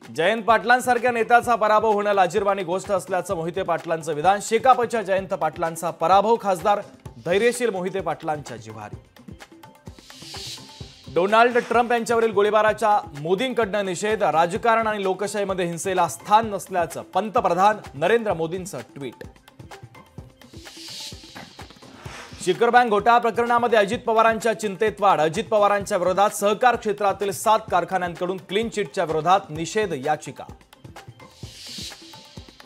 जयंत पाटलांसारख्या नेत्याचा पराभव होणं लाजिरवाणी गोष्ट असल्याचं मोहिते पाटलांचं विधान। शेकापच्या जयंत पाटलांचा पराभव खासदार धैर्यशील मोहिते पाटलांच्या जिव्हारी। डोनाल्ड ट्रम्प यांच्यावरील गोळीबाराच्या मोदींकडून निषेध। राजकारण आणि लोकशाहीमध्ये हिंसेला स्थान नसल्याचं पंतप्रधान नरेंद्र मोदींचं ट्विट। शिखर बँक घोटाळा प्रकरणामध्ये अजित पवारांच्या चिंतेत वाढ। अजित पवारांच्या विरोधात सहकार क्षेत्रातील 7 कारखान्यांकडून क्लीन चिटच्या विरोधात निषेध याचिका।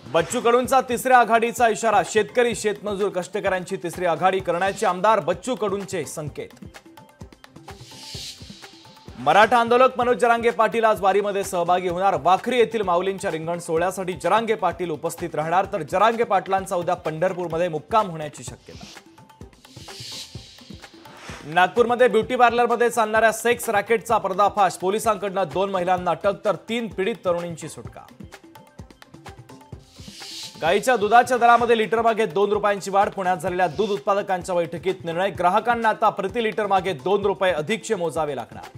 बच्चू कडूंचा तिसऱ्या आघाडीचा इशारा। शेतकरी शेतमजूर कष्टकऱ्यांची तिसरी आघाडी करण्याचे आमदार बच्चू कडूंचे संकेत। मराठा आंदोलक मनोज जरांगे पाटील आज वारीमध्ये सहभागी होणार। वाखरी येथील माऊलींच्या रिंगण सोहळ्यासाठी जरांगे पाटील उपस्थित राहणार, तर जरांगे पाटलांचा उद्या पंढरपूरमध्ये मुक्काम होण्याची शक्यता। नागपूरमध्ये ब्युटी पार्लरमध्ये चालणाऱ्या सेक्स रॅकेटचा पर्दाफाश। पोलिसांकडून 2 महिलांना अटक तर 3 पीडित तरुणींची सुटका। गाईच्या दुधाच्या दरामध्ये लिटर मागे 2 रुपयांची वाढ। पुण्यात झालेल्या दूध उत्पादकांच्या बैठकीत निर्णय। ग्राहकांना आता प्रति लिटर मागे 2 रुपये अधिकचे मोजावे लागणार।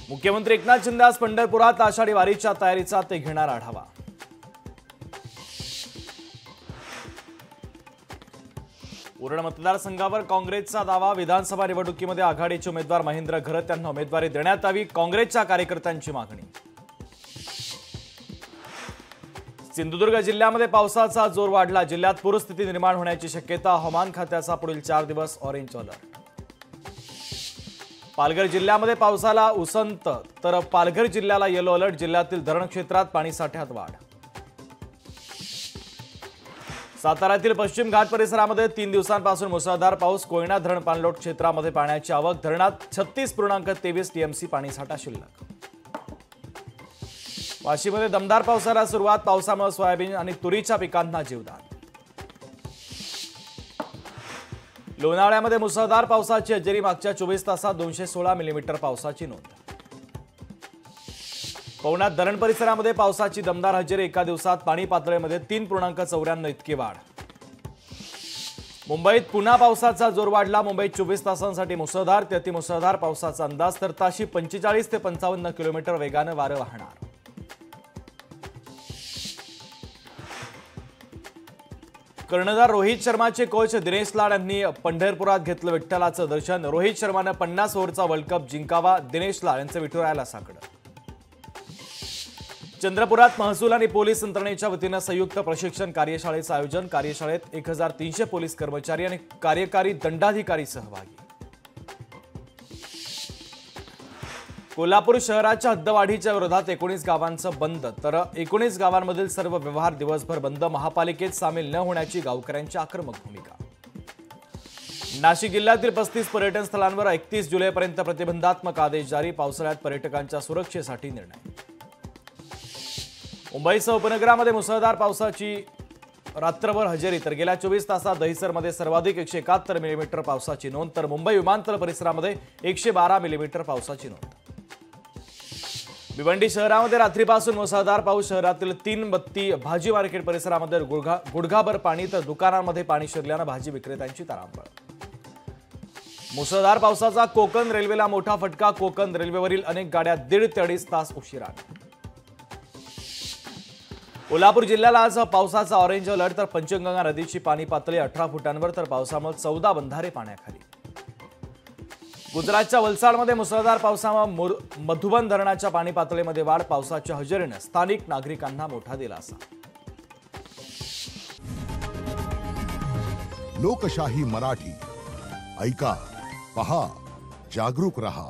मुख्यमंत्री एकनाथ शिंदे आज पंढरपुरात आषाढी वारीच्या तयारीचा ते घेणार आढावा। उरण मतदारसंघावर काँग्रेसचा दावा। विधानसभा निवडणुकीमध्ये आघाडीचे उमेदवार महेंद्र घरत यांना उमेदवारी देण्यात यावी, काँग्रेसच्या कार्यकर्त्यांची मागणी। सिंधुदुर्ग जिल्ह्यामध्ये पावसाचा जोर वाढला। जिल्ह्यात पूरस्थिती निर्माण होण्याची शक्यता। हवामान खात्याचा पुढील 4 दिवस ऑरेंज अलर्ट। पालघर जिल्ह्यामध्ये पावसाला उसंत, तर पालघर जिल्ह्याला येलो अलर्ट। जिल्ह्यातील धरण क्षेत्रात पाणीसाठ्यात वाढ। साताऱ्यातील पश्चिम घाट परिसरामध्ये 3 दिवसांपासून मुसळधार पाऊस। कोयना धरण पाणलोट क्षेत्रामध्ये पाण्याची आवक। धरणात 36.23 टीएमसी पाणीसाठा शिल्लक। वाशीमध्ये दमदार पावसाला सुरुवात। पावसामुळे सोयाबीन आणि तुरीच्या पिकांना जीवदान। लोणावळ्यामध्ये मुसळधार पावसाची हजेरी। मागच्या 24 तासात 216 मिलीमीटर पावसाची नोंद। पवनात धरण परिसरामध्ये पावसाची दमदार हजेरी। एका दिवसात पाणी पातळीमध्ये 3.94 इतकी वाढ। मुंबईत पुन्हा पावसाचा जोर वाढला। मुंबईत 24 तासांसाठी मुसळधार ते अतिमुसळधार पावसाचा अंदाज, तर ताशी 45 ते 55 किलोमीटर वेगाने वारं वाहणार। कर्णधार रोहित शर्माचे कोच दिनेश लाड यांनी पंढरपुरात घेतलं विठ्ठलाचं दर्शन। रोहित शर्मानं 50 ओव्हरचा वर्ल्ड कप जिंकावा, दिनेश लाड यांचं विठुरायाला साकडं। चंद्रपुरात महसूल आणि पोलीस यंत्रणेच्या वतीनं संयुक्त प्रशिक्षण कार्यशाळेचं आयोजन। कार्यशाळेत 1300 पोलीस कर्मचारी आणि कार्यकारी दंडाधिकारी सहभागी। कोल्हापूर शहराच्या हद्दवाढीच्या विरोधात 19 गावांचं बंद, तर 19 गावांमधील सर्व व्यवहार दिवसभर बंद। महापालिकेत सामील न होण्याची गावकऱ्यांची आक्रमक भूमिका। नाशिक जिल्ह्यातील 35 पर्यटन स्थळांवर 31 जुलैपर्यंत प्रतिबंधात्मक आदेश जारी। पावसाळ्यात पर्यटकांच्या सुरक्षेसाठी निर्णय। मुंबईसह उपनगरामध्ये मुसळधार पावसाची रात्रभर हजेरी, तर गेल्या 24 तासात दहिसरमध्ये सर्वाधिक 171 मिलीमीटर पावसाची नोंद, तर मुंबई विमानतळ परिसरामध्ये 112 मिलीमीटर पावसाची नोंद। भिवंडी शहरामध्ये रात्रीपासून मुसळधार पाऊस। शहरातील 3 बत्ती भाजी मार्केट परिसरामध्ये गुडघाभर पाणी, तर दुकानांमध्ये पाणी शिरल्यानं भाजी विक्रेत्यांची तारांबळ। मुसळधार पावसाचा कोकण रेल्वेला मोठा फटका। कोकण रेल्वेवरील अनेक गाड्या 1.5 ते 2.5 तास उशिरा। कोल्हापूर जिल्ह्याला आज पावसाचा ऑरेंज अलर्ट, तर पंचगंगा नदीची पाणी पातळी 18 फुटांवर, तर पावसामुळे 14 बंधारे पाण्याखाली। गुजरातच्या वलसाडमध्ये मुसळधार पावसामुळे मधुबन धरणाच्या पाणी पातळीमध्ये वाढ। पावसाच्या हजेरीने स्थानिक नागरिकांना मोठा दिलासा। लोकशाही मराठी ऐका, पहा, जागरूक रहा।